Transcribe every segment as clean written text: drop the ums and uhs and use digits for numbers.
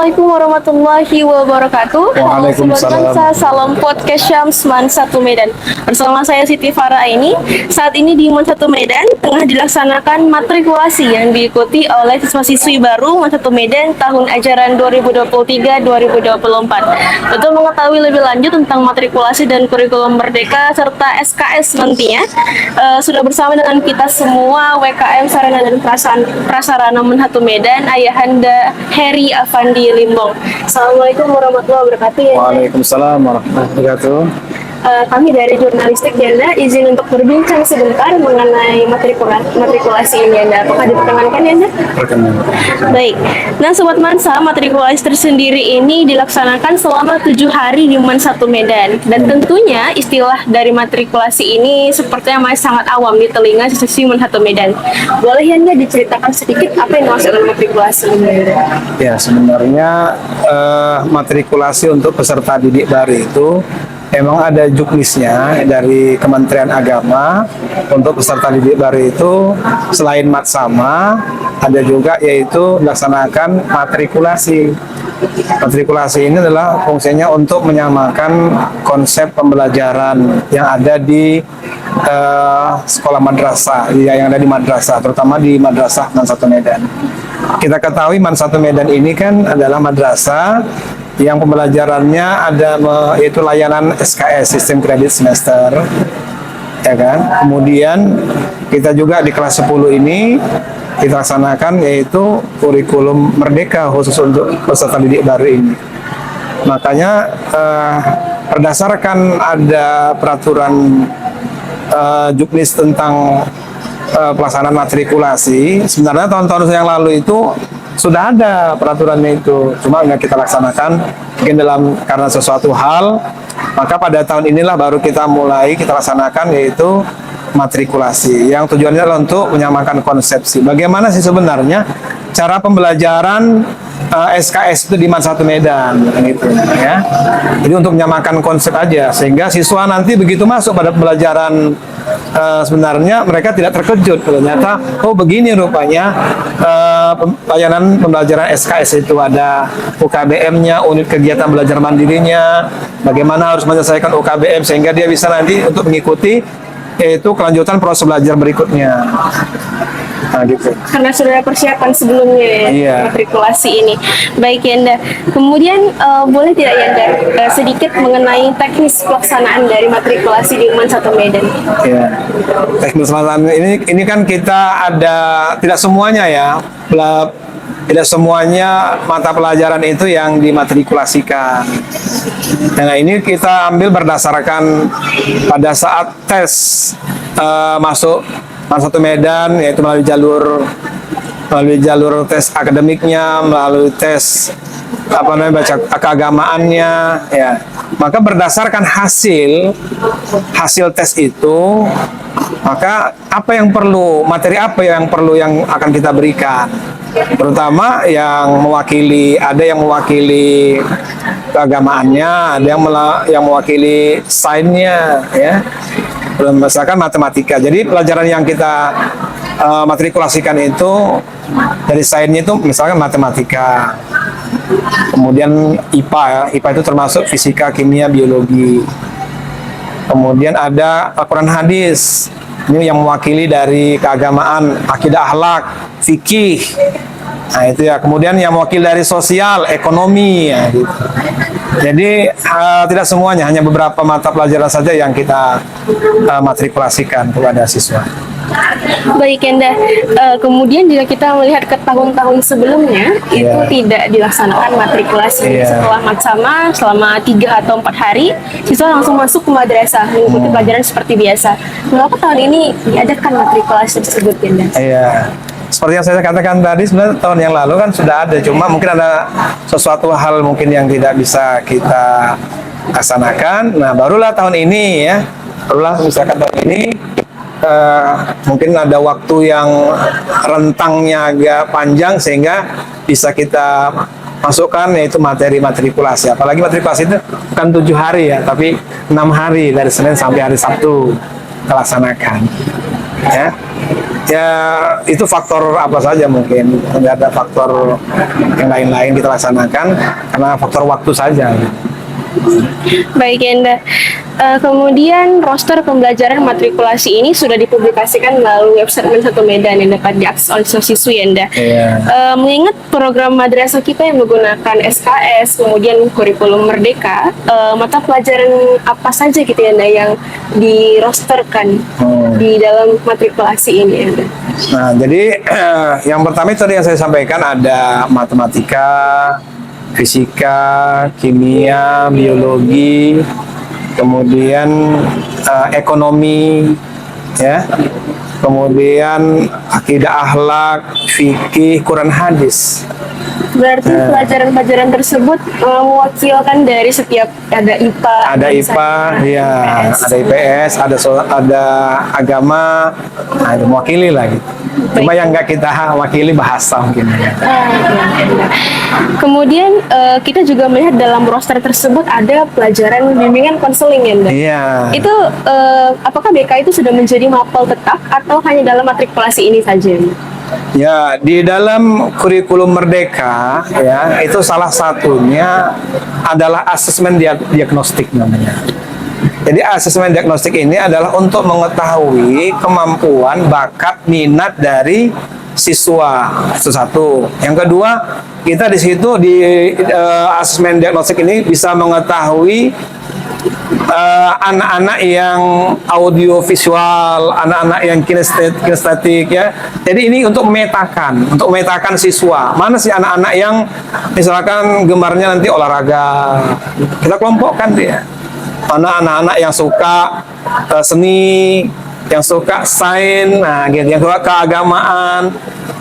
Assalamualaikum warahmatullahi wabarakatuh. Halo Sobat Waalaikumsalam. Mansa, salam podcast Syams Man 1 Medan. Bersama saya Siti Farah ini. Saat ini di Man 1 Medan tengah dilaksanakan matrikulasi yang diikuti oleh siswa-siswi baru Man 1 Medan tahun ajaran 2023-2024. Untuk mengetahui lebih lanjut tentang matrikulasi dan kurikulum merdeka serta SKS nantinya, sudah bersama dengan kita semua WKM Sarana dan Prasarana Man 1 Medan, Ayahanda Heri Afandi Limbong. Assalamualaikum warahmatullahi wabarakatuh. Ya, Waalaikumsalam warahmatullahi wabarakatuh. kami dari jurnalistik Yanda izin untuk berbincang sebentar mengenai matrikulasi ini, Yanda. Apakah diperkenankan, Yanda? Perkenalkan. Baik. Nah, Sobat Mansa, matrikulasi tersendiri ini dilaksanakan selama 7 hari di Man 1 Medan. Dan tentunya istilah dari matrikulasi ini sepertinya masih sangat awam di telinga siswa Man 1 Medan. Boleh Yanda diceritakan sedikit apa yang dimaksud dengan matrikulasi ini? Ya, sebenarnya matrikulasi untuk peserta didik baru itu emang ada juknisnya dari Kementerian Agama. Untuk peserta didik baru itu selain matsama, ada juga yaitu melaksanakan matrikulasi. Matrikulasi ini adalah fungsinya untuk menyamakan konsep pembelajaran yang ada di sekolah madrasah, yang ada di madrasah, terutama di Madrasah Man 1 Medan. Kita ketahui Man 1 Medan ini kan adalah madrasah yang pembelajarannya ada yaitu layanan SKS, sistem kredit semester, ya kan. Kemudian kita juga di kelas 10 ini kita laksanakan yaitu kurikulum merdeka khusus untuk peserta didik baru ini. Makanya berdasarkan ada peraturan juknis tentang pelaksanaan matrikulasi, sebenarnya tahun-tahun yang lalu itu sudah ada peraturannya itu, cuma nggak kita laksanakan mungkin karena sesuatu hal, maka pada tahun inilah baru kita laksanakan yaitu matrikulasi yang tujuannya adalah untuk menyamakan konsepsi. Bagaimana sih sebenarnya cara pembelajaran SKS itu di Man 1 Medan gitu ya. Jadi untuk menyamakan konsep aja sehingga siswa nanti begitu masuk pada pembelajaran sebenarnya mereka tidak terkejut ternyata oh begini rupanya layanan pembelajaran SKS itu ada UKBM-nya, unit kegiatan belajar mandirinya, bagaimana harus menyelesaikan UKBM sehingga dia bisa nanti untuk mengikuti yaitu kelanjutan proses belajar berikutnya. Nah, gitu. Karena sudah ada persiapan sebelumnya ya, Iya. matrikulasi ini. Baik Yanda. Kemudian boleh tidak Yanda sedikit mengenai teknis pelaksanaan dari matrikulasi di Man 1 Medan? Ya. Teknis pelaksanaan ini kan kita ada tidak semuanya ya. Tidak semuanya mata pelajaran itu yang dimatrikulasikan. Nah, ini kita ambil berdasarkan pada saat tes masuk Man 1 Medan, yaitu melalui jalur tes akademiknya, melalui tes baca keagamaannya, ya. Maka berdasarkan hasil tes itu, maka materi apa yang akan kita berikan, terutama yang ada yang mewakili keagamaannya, ada yang mewakili sainsnya, ya. Misalkan matematika. Jadi pelajaran yang kita matrikulasikan itu dari sainsnya itu misalkan matematika. Kemudian IPA ya. IPA itu termasuk fisika, kimia, biologi. Kemudian ada Al-Quran hadis. Ini yang mewakili dari keagamaan, akidah, akhlak, fikih. Nah, itu ya. Kemudian yang mewakili dari sosial, ekonomi ya gitu. Jadi tidak semuanya, hanya beberapa mata pelajaran saja yang kita matrikulasikan kepada siswa. Baik Yanda, kemudian jika kita melihat ke tahun-tahun sebelumnya itu tidak dilaksanakan matrikulasi. Setelah matsama selama 3 atau 4 hari, siswa langsung masuk ke madrasah mengikuti pelajaran seperti biasa. Mengapa tahun ini diadakan matrikulasi tersebut, Yanda? Iya. Seperti yang saya katakan tadi, sebenarnya tahun yang lalu kan sudah ada, cuma mungkin ada sesuatu hal mungkin yang tidak bisa kita laksanakan. Nah, barulah tahun ini ya, misalkan tahun ini mungkin ada waktu yang rentangnya agak panjang sehingga bisa kita masukkan yaitu materi matrikulasi. Apalagi matrikulasi itu bukan 7 hari ya, tapi 6 hari dari Senin sampai hari Sabtu kita laksanakan. ya. Ya itu faktor apa saja, mungkin nggak ada faktor yang lain-lain kita laksanakan karena faktor waktu saja. Baik Yanda. Kemudian roster pembelajaran matrikulasi ini sudah dipublikasikan melalui website Men 1 Medan yang dapat diakses oleh siswa Yanda. Iya. Mengingat program madrasah kita yang menggunakan SKS, kemudian kurikulum merdeka, mata pelajaran apa saja gitu Yanda yang dirosterkan di dalam matrikulasi ini Yanda? Nah, jadi yang pertama itu tadi yang saya sampaikan, ada matematika, fisika, kimia, biologi, kemudian ekonomi, ya, kemudian akidah, akhlak, fikih, Quran, hadis. Berarti pelajaran-pelajaran tersebut mewakilkan dari setiap, ada IPA, Ada IPA, ya, ada IPS, ada agama, nah, itu mewakili lah gitu. Cuma yang nggak kita wakili bahasa mungkin. Iya. Kemudian kita juga melihat dalam roster tersebut ada pelajaran bimbingan konseling ya, Mbak? Iya. Itu apakah BK itu sudah menjadi mapel tetap atau hanya dalam matrikulasi ini saja? Ya, di dalam kurikulum merdeka ya, itu salah satunya adalah asesmen diagnostik namanya. Jadi asesmen diagnostik ini adalah untuk mengetahui kemampuan, bakat, minat dari siswa. Itu satu. Yang kedua, kita di situ di asesmen diagnostik ini bisa mengetahui anak-anak yang audio visual, anak-anak yang kinestetik ya. Jadi ini untuk memetakan siswa. Mana sih anak-anak yang misalkan gemarnya nanti olahraga, kita kelompokkan dia. Mana anak-anak yang suka seni, yang suka sains, nah gitu, yang suka keagamaan.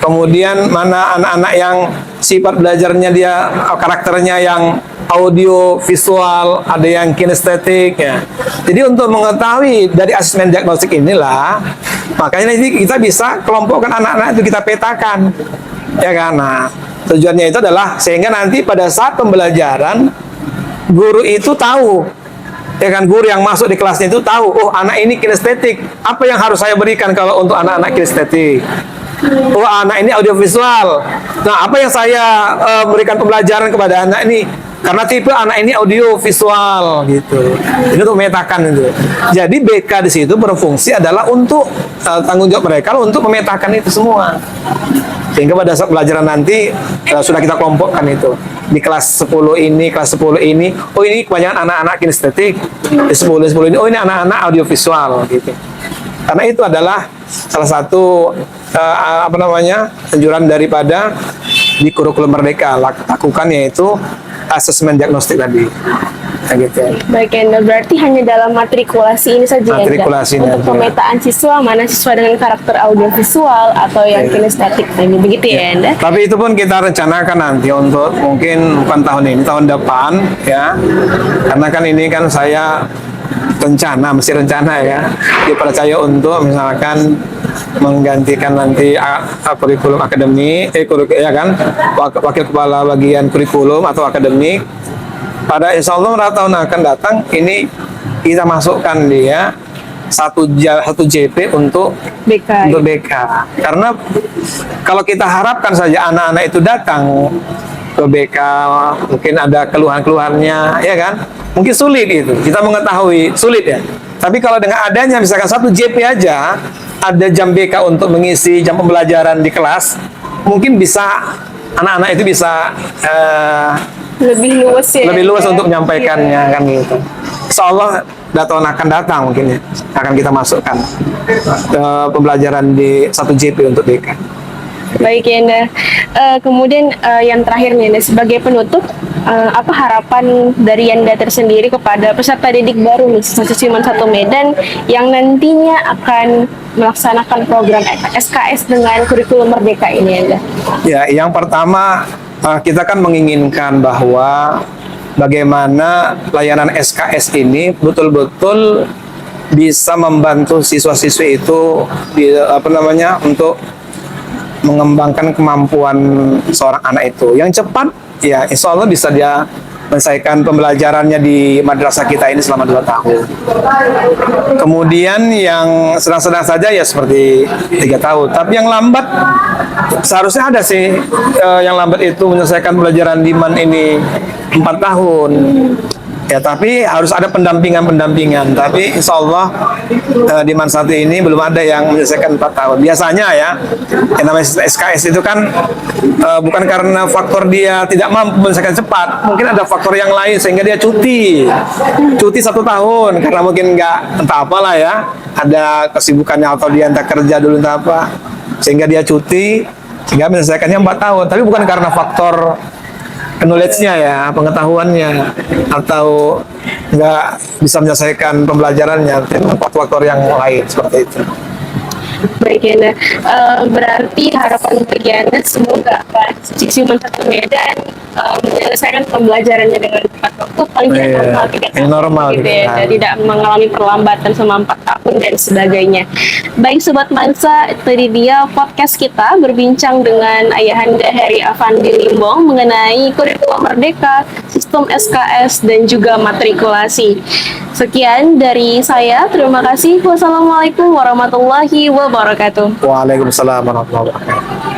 Kemudian mana anak-anak yang sifat belajarnya dia, karakternya yang audio visual, ada yang kinestetik ya. Jadi untuk mengetahui dari asesmen diagnostik inilah, makanya nanti kita bisa kelompokkan anak-anak itu, kita petakan, ya kan. Nah, tujuannya itu adalah sehingga nanti pada saat pembelajaran guru itu tahu, ya kan, guru yang masuk di kelasnya itu tahu, oh anak ini kinestetik, apa yang harus saya berikan kalau untuk anak-anak kinestetik. Oh anak ini audiovisual, nah apa yang saya berikan pembelajaran kepada anak ini, karena tipe anak ini audio visual gitu. Itu untuk memetakan itu. Jadi BK di situ berfungsi adalah untuk tanggung jawab mereka untuk memetakan itu semua. Sehingga pada saat pelajaran nanti sudah kita kelompokkan itu. Di kelas 10 ini, kelas 10 ini, oh ini kebanyakan anak-anak kinestetik. Di 10 ini, oh ini anak-anak audio visual gitu. Karena itu adalah salah satu anjuran daripada di kurikulum merdeka lakukan, yaitu asesmen diagnostik tadi. Nah, gitu. Baik Enda, berarti hanya dalam matrikulasi ini saja Matrikulasi ya, untuk pemetaan siswa, mana siswa dengan karakter audiovisual atau yang kinestetik, begitu ya Enda? Tapi itu pun kita rencanakan nanti untuk mungkin bukan tahun ini, tahun depan ya. Karena kan ini kan saya masih rencana ya, dipercaya untuk misalkan menggantikan nanti kurikulum akademik, ya kan, wakil kepala bagian kurikulum atau akademik. Pada insya Allah tahun akan datang ini kita masukkan dia satu JP untuk BK. Karena kalau kita harapkan saja anak-anak itu datang ke BK, mungkin ada keluhan-keluhannya, ya kan? Mungkin sulit itu, kita mengetahui, sulit ya. Tapi kalau dengan adanya misalkan satu JP aja, ada jam BK untuk mengisi jam pembelajaran di kelas, mungkin bisa anak-anak itu bisa lebih luas ya. Lebih luas untuk menyampaikannya kan gitu. Insya Allah tahun akan datang mungkin ya, akan kita masukkan pembelajaran di satu JP untuk BK. Baik Yanda. Kemudian yang terakhir nih Yanda, sebagai penutup, apa harapan dari Yanda tersendiri kepada peserta didik baru nih siswa-siswi Men 1 Medan yang nantinya akan melaksanakan program SKS dengan kurikulum merdeka ini Yanda? Ya, yang pertama kita kan menginginkan bahwa bagaimana layanan SKS ini betul-betul bisa membantu siswa-siswi itu untuk mengembangkan kemampuan seorang anak itu yang cepat, ya insya Allah bisa dia menyelesaikan pembelajarannya di madrasah kita ini selama 2 tahun. Kemudian yang sedang-sedang saja ya seperti 3 tahun. Tapi yang lambat seharusnya ada sih, yang lambat itu menyelesaikan pelajaran di MAN ini 4 tahun. Ya, tapi harus ada pendampingan. Tapi insya Allah di MAN 1 ini belum ada yang menyelesaikan 4 tahun. Biasanya ya, yang namanya SKS itu kan bukan karena faktor dia tidak mampu menyelesaikan cepat. Mungkin ada faktor yang lain sehingga dia cuti 1 tahun karena mungkin nggak entah apalah ya, ada kesibukannya atau dia entah kerja dulu entah apa, sehingga dia cuti sehingga menyelesaikannya 4 tahun. Tapi bukan karena faktor knowledge-nya ya, pengetahuannya, atau nggak bisa menyelesaikan pembelajarannya, faktor-faktor yang lain seperti itu. Baik Yanda, berarti harapan bagi Yanda semoga Pak Siswi MAN 1 Medan menyelesaikan pembelajarannya dengan tepat waktu, paling tidak normal 3 tahun normal gitu ya, dan tidak mengalami perlambatan selama 4 tahun dan sebagainya. Baik Sobat Mansa, tadi dia podcast kita berbincang dengan Ayahanda Heri Afandi Limbong mengenai kurikulum merdeka, sistem SKS, dan juga matrikulasi. Sekian dari saya, terima kasih. Wassalamualaikum warahmatullahi wabarakatuh. Waalaikumsalam warahmatullahi wabarakatuh.